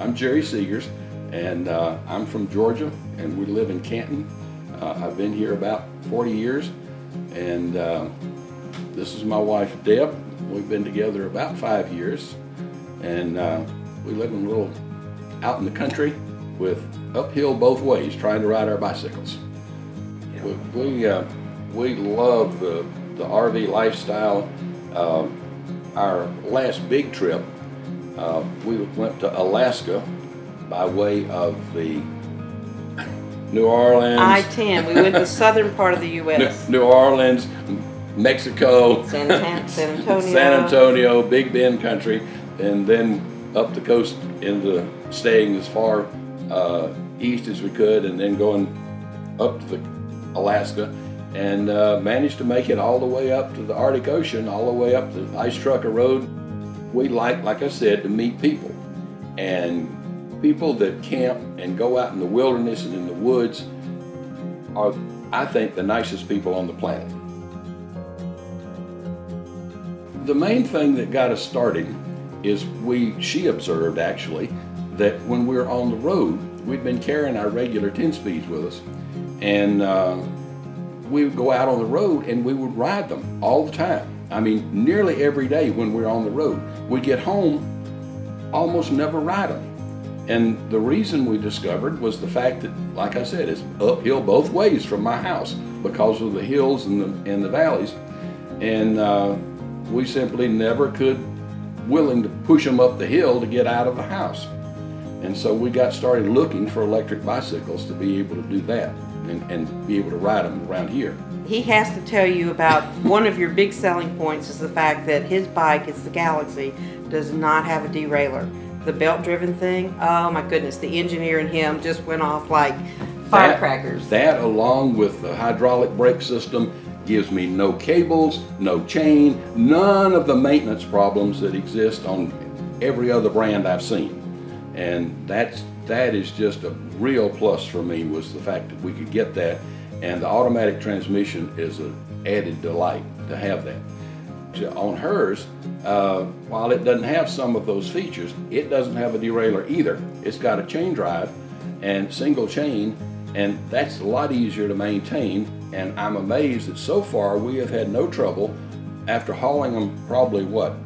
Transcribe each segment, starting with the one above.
I'm Jerry Seegers, and I'm from Georgia, and we live in Canton. I've been here about 40 years, and this is my wife, Deb. We've been together about 5 years, and we live in a little out in the country with uphill both ways, trying to ride our bicycles. Yeah. We love the RV lifestyle. Our last big trip, we went to Alaska by way of the New Orleans. I-10. We went to the southern part of the U.S. New Orleans, Mexico, San Antonio. San Antonio, Big Bend country, and then up the coast into staying as far east as we could, and then going up to Alaska, and managed to make it all the way up to the Arctic Ocean, all the way up the Ice Trucker Road. We like I said, to meet people, and people that camp and go out in the wilderness and in the woods are, I think, the nicest people on the planet. The main thing that got us started is she observed actually that when we were on the road, we'd been carrying our regular 10-speeds with us, and we would go out on the road and we would ride them all the time. I mean, nearly every day when we were on the road. We'd get home, almost never ride them. And the reason we discovered was the fact that, like I said, it's uphill both ways from my house because of the hills and the valleys. And we simply never willing to push them up the hill to get out of the house. And so we got started looking for electric bicycles to be able to do that and be able to ride them around here. He has to tell you about one of your big selling points is the fact that his bike, it's the Galaxy, does not have a derailleur. The belt-driven thing, oh my goodness, the engineer in him just went off like firecrackers. That along with the hydraulic brake system gives me no cables, no chain, none of the maintenance problems that exist on every other brand I've seen. And that is just a real plus for me, was the fact that we could get that, and the automatic transmission is an added delight to have that. On hers, while it doesn't have some of those features, it doesn't have a derailleur either. It's got a chain drive and single chain, and that's a lot easier to maintain. And I'm amazed that so far we have had no trouble after hauling them probably, what,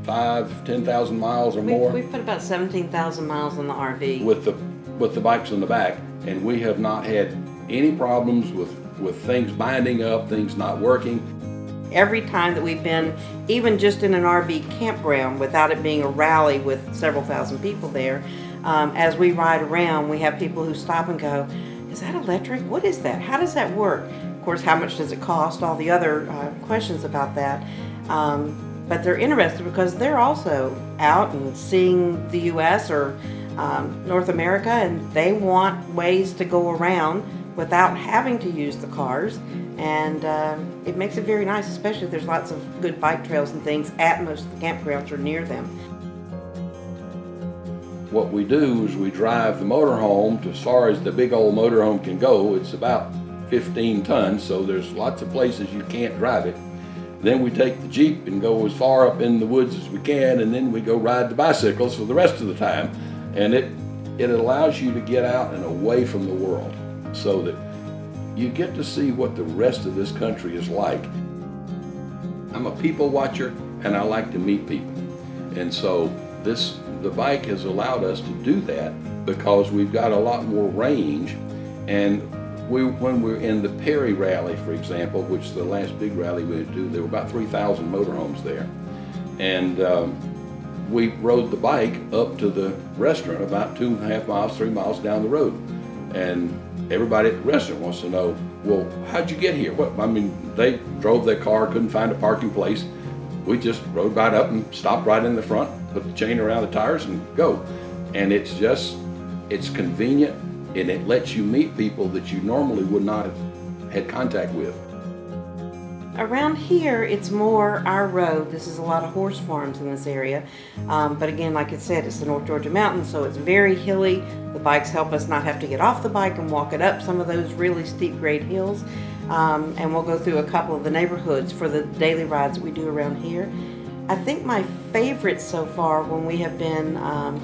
10,000 miles or more? We've put about 17,000 miles on the RV. With the bikes in the back, and we have not had any problems with things binding up, things not working. Every time that we've been, even just in an RV campground, without it being a rally with several thousand people there, as we ride around, we have people who stop and go, is that electric? What is that? How does that work? Of course, how much does it cost? All the other questions about that. But they're interested because they're also out and seeing the U.S. or North America, and they want ways to go around without having to use the cars. And it makes it very nice, especially if there's lots of good bike trails and things at most of the campgrounds or near them. What we do is we drive the motorhome to as far as the big old motorhome can go. It's about 15 tons, so there's lots of places you can't drive it. Then we take the Jeep and go as far up in the woods as we can, and then we go ride the bicycles for the rest of the time. And it allows you to get out and away from the world, so that you get to see what the rest of this country is like. I'm a people watcher, and I like to meet people. And so the bike has allowed us to do that because we've got a lot more range. And when we're in the Perry Rally, for example, which is the last big rally we went to, there were about 3,000 motorhomes there. And we rode the bike up to the restaurant about 2.5 miles, 3 miles down the road. And everybody at the restaurant wants to know, well, how'd you get here? What, I mean, they drove their car, couldn't find a parking place. We just rode right up and stopped right in the front, put the chain around the tires and go. And it's convenient, and it lets you meet people that you normally would not have had contact with. Around here, it's more our road. This is a lot of horse farms in this area. But again, like it said, it's the North Georgia mountains, so it's very hilly. The bikes help us not have to get off the bike and walk it up some of those really steep grade hills. And we'll go through a couple of the neighborhoods for the daily rides that we do around here. I think my favorite so far when we have been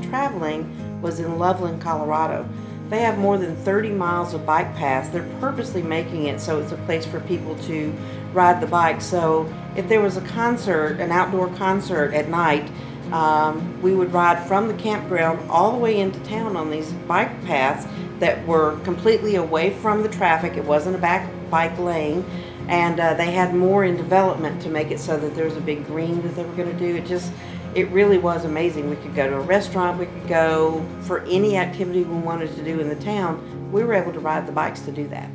traveling was in Loveland, Colorado. They have more than 30 miles of bike paths. They're purposely making it so it's a place for people to ride the bike. So if there was a concert, an outdoor concert at night, we would ride from the campground all the way into town on these bike paths that were completely away from the traffic. It wasn't a back bike lane, and they had more in development to make it so that there was a big green that they were going to do. It really was amazing. We could go to a restaurant, we could go for any activity we wanted to do in the town. We were able to ride the bikes to do that.